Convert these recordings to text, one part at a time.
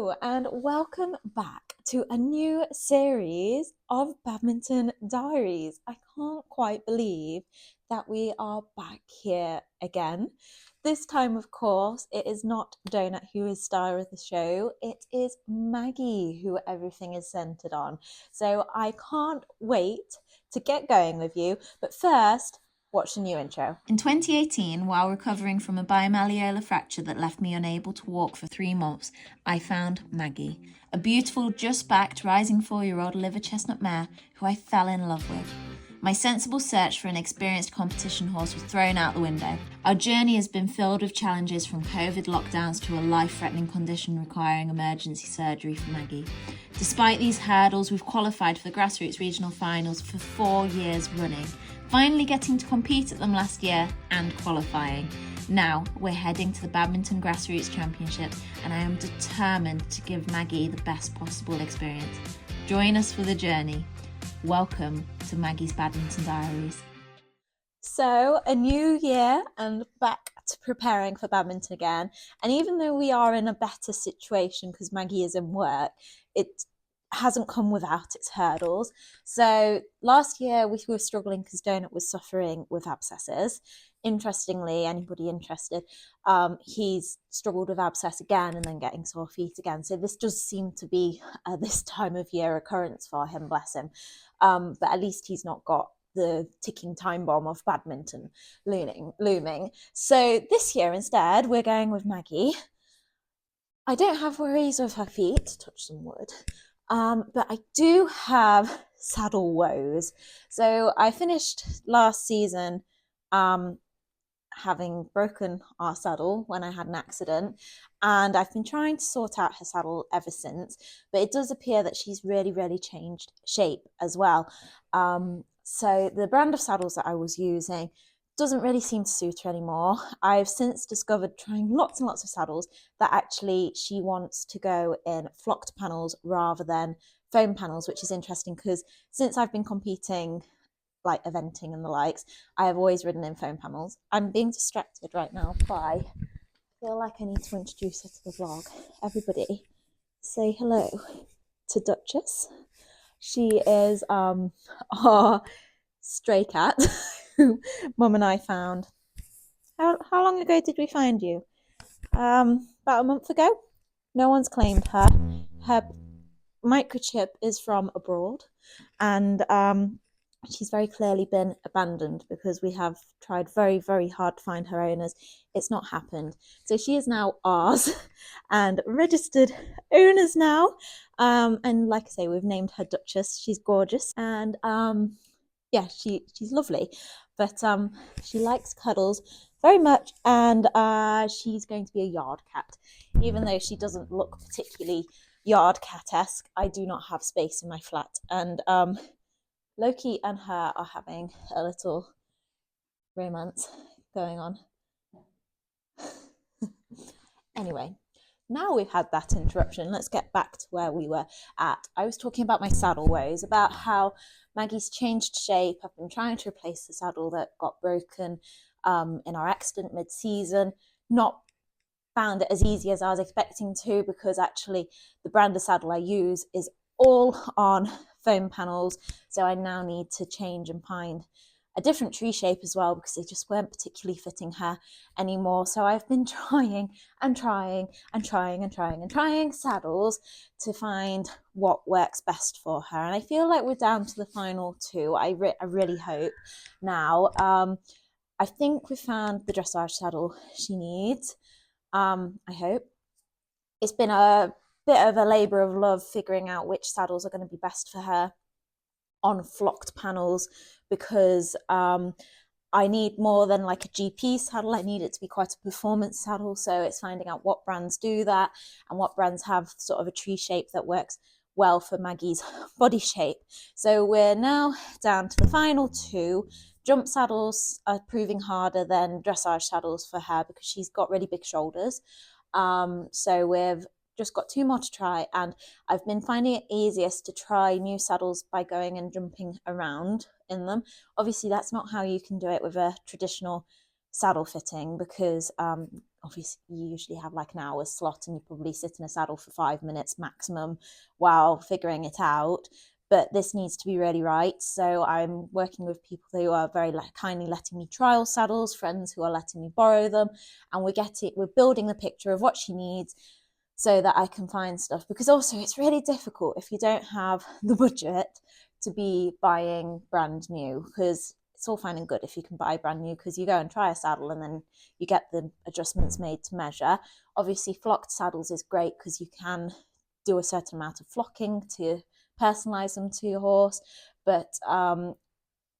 Hello and welcome back to a new series of Badminton Diaries. I can't quite believe that we are back here again. This time, of course, it is not Donut who is star of the show. It is Maggie who everything is centered on. So I can't wait to get going with you. But first, watch the new intro. In 2018, while recovering from a bimalleolar fracture that left me unable to walk for 3 months, I found Maggie, a beautiful, just-backed, rising 4-year-old liver chestnut mare who I fell in love with. My sensible search for an experienced competition horse was thrown out the window. Our journey has been filled with challenges, from COVID lockdowns to a life-threatening condition requiring emergency surgery for Maggie. Despite these hurdles, we've qualified for the Grassroots regional finals for 4 years running, finally getting to compete at them last year and qualifying. Now we're heading to the Badminton Grassroots Championships, and I am determined to give Maggie the best possible experience. Join us for the journey. Welcome to Maggie's Badminton Diaries. So, a new year and back to preparing for badminton again. And even though we are in a better situation because Maggie is in work, it hasn't come without its hurdles. So last year we were struggling because Donut was suffering with abscesses. Interestingly, anybody interested, he's struggled with abscess again and then getting sore feet again. So this does seem to be this time of year occurrence for him, bless him. But at least he's not got the ticking time bomb of badminton looming. So this year instead, we're going with Maggie. I don't have worries with her feet, touch some wood. But I do have saddle woes. So I finished last season having broken our saddle when I had an accident, and I've been trying to sort out her saddle ever since, but it does appear that she's really changed shape as well. So the brand of saddles that I was using doesn't really seem to suit her anymore. I've since discovered, trying lots and lots of saddles, that actually she wants to go in flocked panels rather than foam panels, which is interesting because since I've been competing, like eventing and the likes, I have always ridden in foam panels. I'm being distracted right now by, I feel like I need to introduce her to the vlog. Everybody say hello to Duchess. She is our stray cat who Mum and I found. How long ago did we find you? About a month ago. No one's claimed her. Her microchip is from abroad, and she's very clearly been abandoned because we have tried very hard to find her owners. It's not happened. So she is now ours and registered owners now. And like I say, we've named her Duchess. She's gorgeous, and yeah, she's lovely, but she likes cuddles very much, and she's going to be a yard cat. Even though she doesn't look particularly yard cat-esque, I do not have space in my flat, and Loki and her are having a little romance going on. Anyway, now we've had that interruption, let's get back to where we were at. I was talking about my saddle woes, about how Maggie's changed shape. I've been trying to replace the saddle that got broken in our accident mid-season. Not found it as easy as I was expecting to, because actually the brand of saddle I use is all on foam panels. So I now need to change and find a different tree shape as well, because they just weren't particularly fitting her anymore. So I've been trying saddles to find what works best for her. And I feel like we're down to the final two. I really hope now. I think we found the dressage saddle she needs. I hope. It's been a bit of a labour of love figuring out which saddles are going to be best for her on flocked panels, because I need more than like a GP saddle. I need it to be quite a performance saddle. So it's finding out what brands do that and what brands have sort of a tree shape that works well for Maggie's body shape. So we're now down to the final two. Jump saddles are proving harder than dressage saddles for her because she's got really big shoulders. So we've just got 2 more to try, and I've been finding it easiest to try new saddles by going and jumping around in them. Obviously that's not how you can do it with a traditional saddle fitting, because obviously you usually have like an hour's slot and you probably sit in a saddle for 5 minutes maximum while figuring it out. But this needs to be really right. So I'm working with people who are very kindly letting me trial saddles, friends who are letting me borrow them, and we're building the picture of what she needs so that I can find stuff. Because also it's really difficult if you don't have the budget to be buying brand new, because it's all fine and good if you can buy brand new because you go and try a saddle and then you get the adjustments made to measure. Obviously flocked saddles is great because you can do a certain amount of flocking to personalize them to your horse, but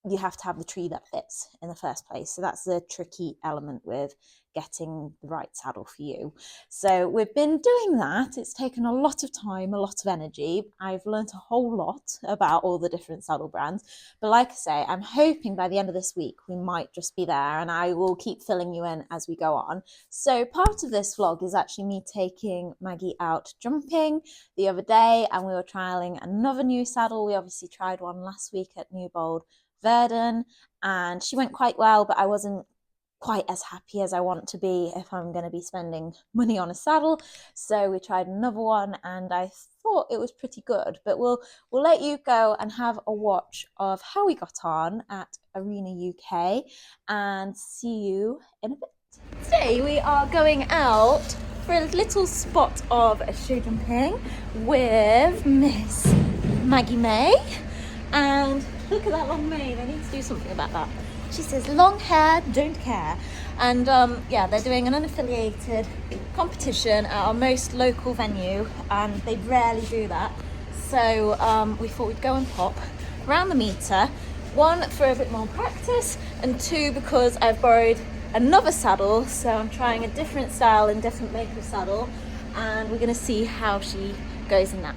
you have to have the tree that fits in the first place. So that's the tricky element with getting the right saddle for you. So we've been doing that. It's taken a lot of time, a lot of energy. I've learned a whole lot about all the different saddle brands. But like I say, I'm hoping by the end of this week, we might just be there, and I will keep filling you in as we go on. So part of this vlog is actually me taking Maggie out jumping the other day, and we were trialing another new saddle. We obviously tried one last week at Newbold Verdon, and she went quite well, but I wasn't quite as happy as I want to be if I'm going to be spending money on a saddle. So we tried another one and I thought it was pretty good, but we'll let you go and have a watch of how we got on at Arena UK and see you in a bit. Today we are going out for a little spot of show jumping with Miss Maggie May, and look at that long mane. I need to do something about that. She says long hair, don't care. And yeah, they're doing an unaffiliated competition at our most local venue, and they rarely do that. So we thought we'd go and pop around the meter. One, for a bit more practice, and two, because I've borrowed another saddle, so I'm trying a different style and different make of saddle, and we're gonna see how she goes in that.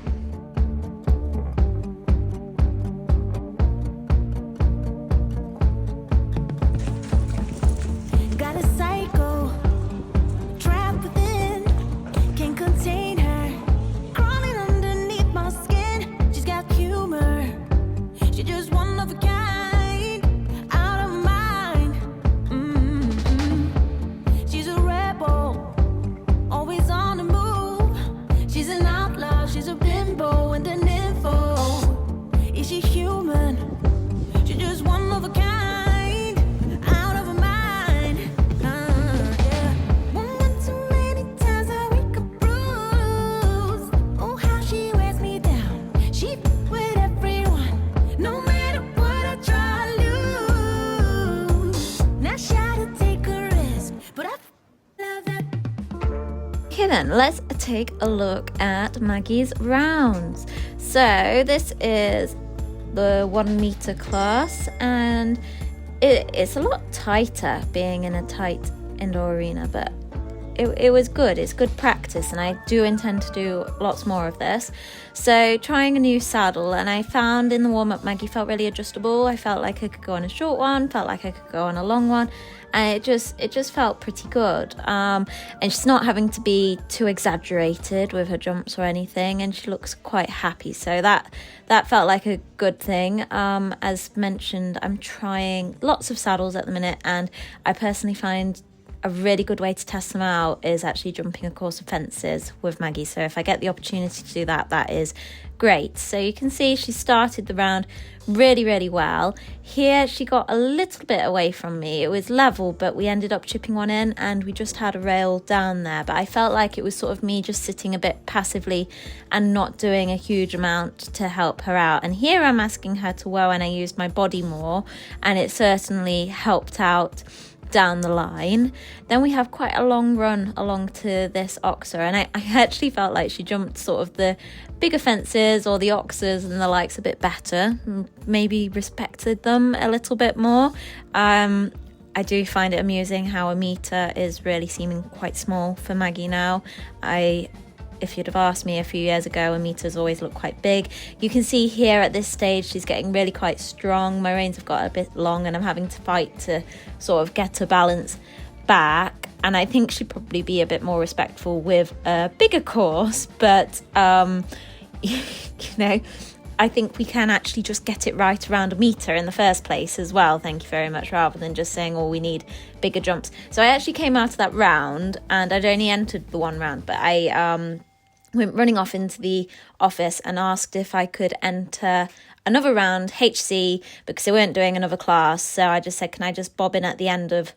Okay then, let's take a look at Maggie's rounds. So this is the 1 meter class, and it's a lot tighter being in a tight indoor arena, but it was good. It's good practice, and I do intend to do lots more of this. So trying a new saddle, and I found in the warm-up Maggie felt really adjustable. I felt like I could go on a short one, felt like I could go on a long one, and it just felt pretty good. And she's not having to be too exaggerated with her jumps or anything, and she looks quite happy. So that felt like a good thing. As mentioned, I'm trying lots of saddles at the minute, and I personally find a really good way to test them out is actually jumping a course of fences with Maggie. So if I get the opportunity to do that, that is great. So you can see she started the round really well. Here she got a little bit away from me. It was level, but we ended up chipping one in, and we just had a rail down there. But I felt like it was sort of me just sitting a bit passively and not doing a huge amount to help her out. And here I'm asking her to woe, and I used my body more, and it certainly helped out down the line. Then we have quite a long run along to this oxer, and I actually felt like she jumped sort of the bigger fences or the oxers and the likes a bit better, maybe respected them a little bit more. I do find it amusing how a meter is really seeming quite small for Maggie now. If you'd have asked me a few years ago, a meter's always looked quite big. You can see here at this stage she's getting really quite strong. My reins have got a bit long, and I'm having to fight to sort of get her balance back. And I think she'd probably be a bit more respectful with a bigger course, but you know, I think we can actually just get it right around a metre in the first place as well, thank you very much, rather than just saying, oh, we need bigger jumps. So I actually came out of that round, and I'd only entered the one round, but I went running off into the office and asked if I could enter another round, HC, because they weren't doing another class. So I just said, can I just bob in at the end of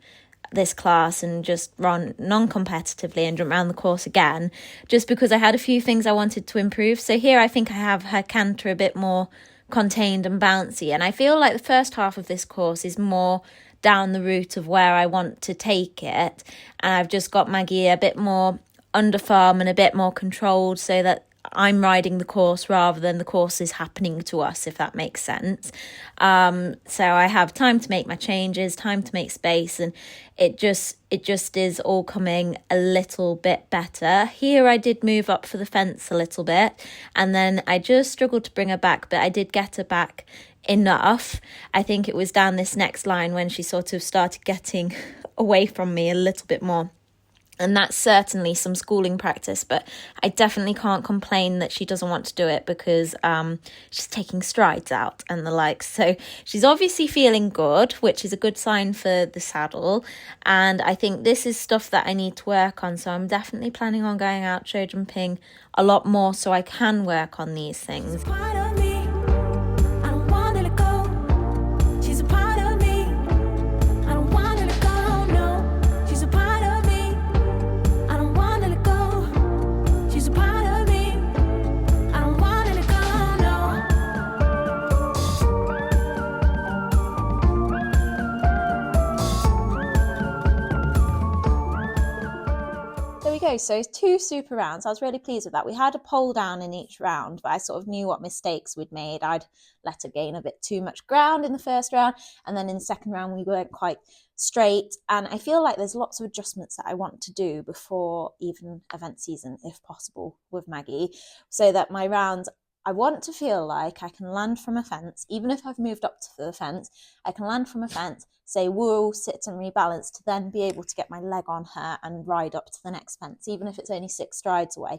this class and just run non-competitively and jump around the course again, just because I had a few things I wanted to improve. So here I think I have her canter a bit more contained and bouncy, and I feel like the first half of this course is more down the route of where I want to take it, and I've just got Maggie a bit more under farm and a bit more controlled, so that I'm riding the course rather than the course is happening to us, if that makes sense. So I have time to make my changes, time to make space, and it just is all coming a little bit better. Here I did move up for the fence a little bit, and then I just struggled to bring her back, but I did get her back enough. I think it was down this next line when she sort of started getting away from me a little bit more. And that's certainly some schooling practice, but I definitely can't complain that she doesn't want to do it, because she's taking strides out and the like. So she's obviously feeling good, which is a good sign for the saddle. And I think this is stuff that I need to work on. So I'm definitely planning on going out show jumping a lot more so I can work on these things. So 2 super rounds. I was really pleased with that. We had a pole down in each round, but I sort of knew what mistakes we'd made. I'd let her gain a bit too much ground in the first round, and then in the second round we weren't quite straight. And I feel like there's lots of adjustments that I want to do before even event season, if possible, with Maggie, so that my rounds, I want to feel like I can land from a fence, even if I've moved up to the fence, I can land from a fence, say woo, sit and rebalance, to then be able to get my leg on her and ride up to the next fence, even if it's only 6 strides away.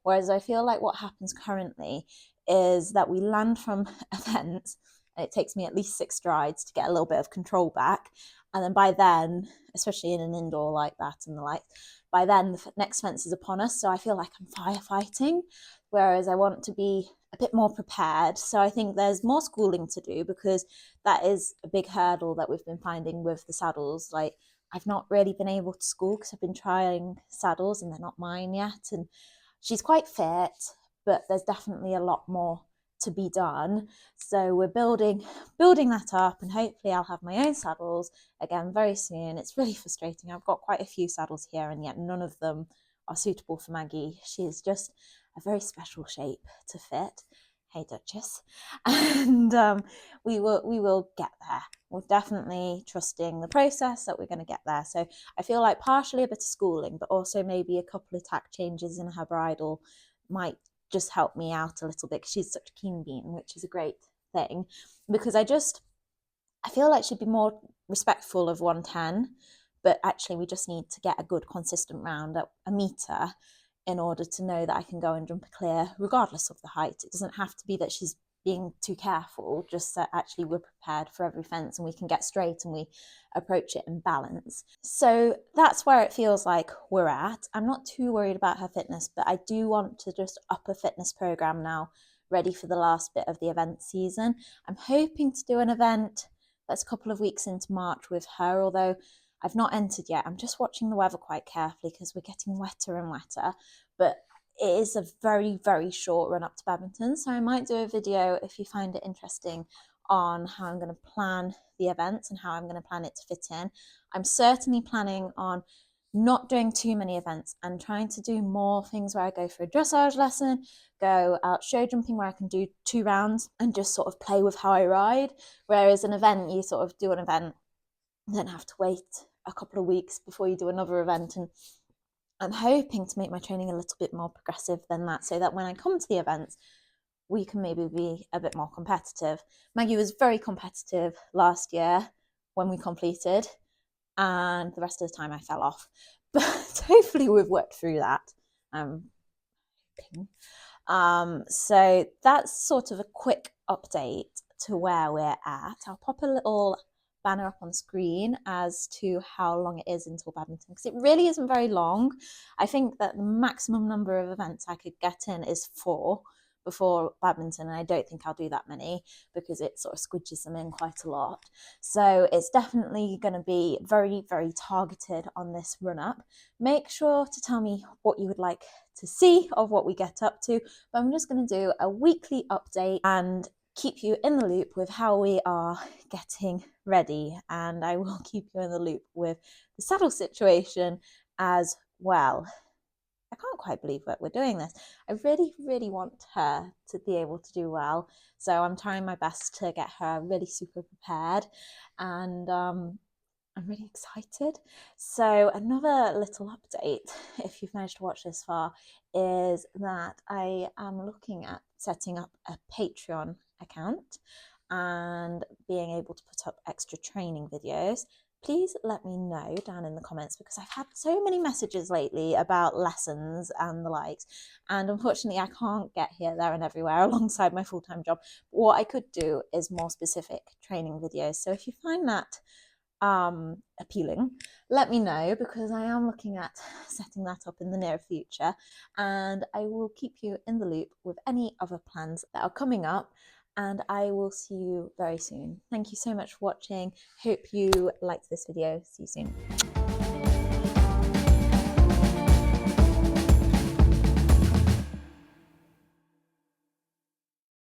Whereas I feel like what happens currently is that we land from a fence and it takes me at least 6 strides to get a little bit of control back. And then by then, especially in an indoor like that and the like, by then the next fence is upon us. So I feel like I'm firefighting, whereas I want to be a bit more prepared. So I think there's more schooling to do, because that is a big hurdle that we've been finding with the saddles. Like, I've not really been able to school because I've been trying saddles and they're not mine yet. And she's quite fit, but there's definitely a lot more to be done. So we're building that up, and hopefully I'll have my own saddles again very soon. It's really frustrating. I've got quite a few saddles here, and yet none of them are suitable for Maggie. She's just a very special shape to fit. Hey, Duchess. And we will get there. We're definitely trusting the process that we're going to get there. So I feel like partially a bit of schooling, but also maybe a couple of tack changes in her bridle might just help me out a little bit, because she's such a keen bean, which is a great thing, because I feel like she'd be more respectful of 110, but actually we just need to get a good consistent round at a metre in order to know that I can go and jump a clear regardless of the height. It doesn't have to be that she's being too careful, just that actually we're prepared for every fence and we can get straight and we approach it in balance. So that's where it feels like we're at. I'm not too worried about her fitness, but I do want to just up a fitness program now, ready for the last bit of the event season. I'm hoping to do an event that's a couple of weeks into March with her, although I've not entered yet. I'm just watching the weather quite carefully because we're getting wetter and wetter, but it is a very, very short run up to Badminton. So I might do a video, if you find it interesting, on how I'm going to plan the events and how I'm going to plan it to fit in. I'm certainly planning on not doing too many events and trying to do more things where I go for a dressage lesson, go out show jumping where I can do 2 rounds and just sort of play with how I ride. Whereas an event, you sort of do an event, then have to wait a couple of weeks before you do another event. And I'm hoping to make my training a little bit more progressive than that, so that when I come to the events, we can maybe be a bit more competitive. Maggie was very competitive last year when we completed, and the rest of the time I fell off. But hopefully we've worked through that. ping. So that's sort of a quick update to where we're at. I'll pop a little banner up on screen as to how long it is until badminton, because it really isn't very long. I think that the maximum number of events I could get in is 4 before badminton, and I don't think I'll do that many because it sort of squidges them in quite a lot. So it's definitely going to be very, very targeted on this run up. Make sure to tell me what you would like to see of what we get up to, but I'm just going to do a weekly update and keep you in the loop with how we are getting ready, and I will keep you in the loop with the saddle situation as well. I can't quite believe that we're doing this. I really, really want her to be able to do well. So I'm trying my best to get her really super prepared, and I'm really excited. So another little update, if you've managed to watch this far, is that I am looking at setting up a Patreon account and being able to put up extra training videos. Please let me know down in the comments, because I've had so many messages lately about lessons and the likes, and unfortunately I can't get here, there and everywhere alongside my full-time job. But what I could do is more specific training videos. So if you find that appealing, let me know, because I am looking at setting that up in the near future, and I will keep you in the loop with any other plans that are coming up, and I will see you very soon. Thank you so much for watching. Hope you liked this video. See you soon.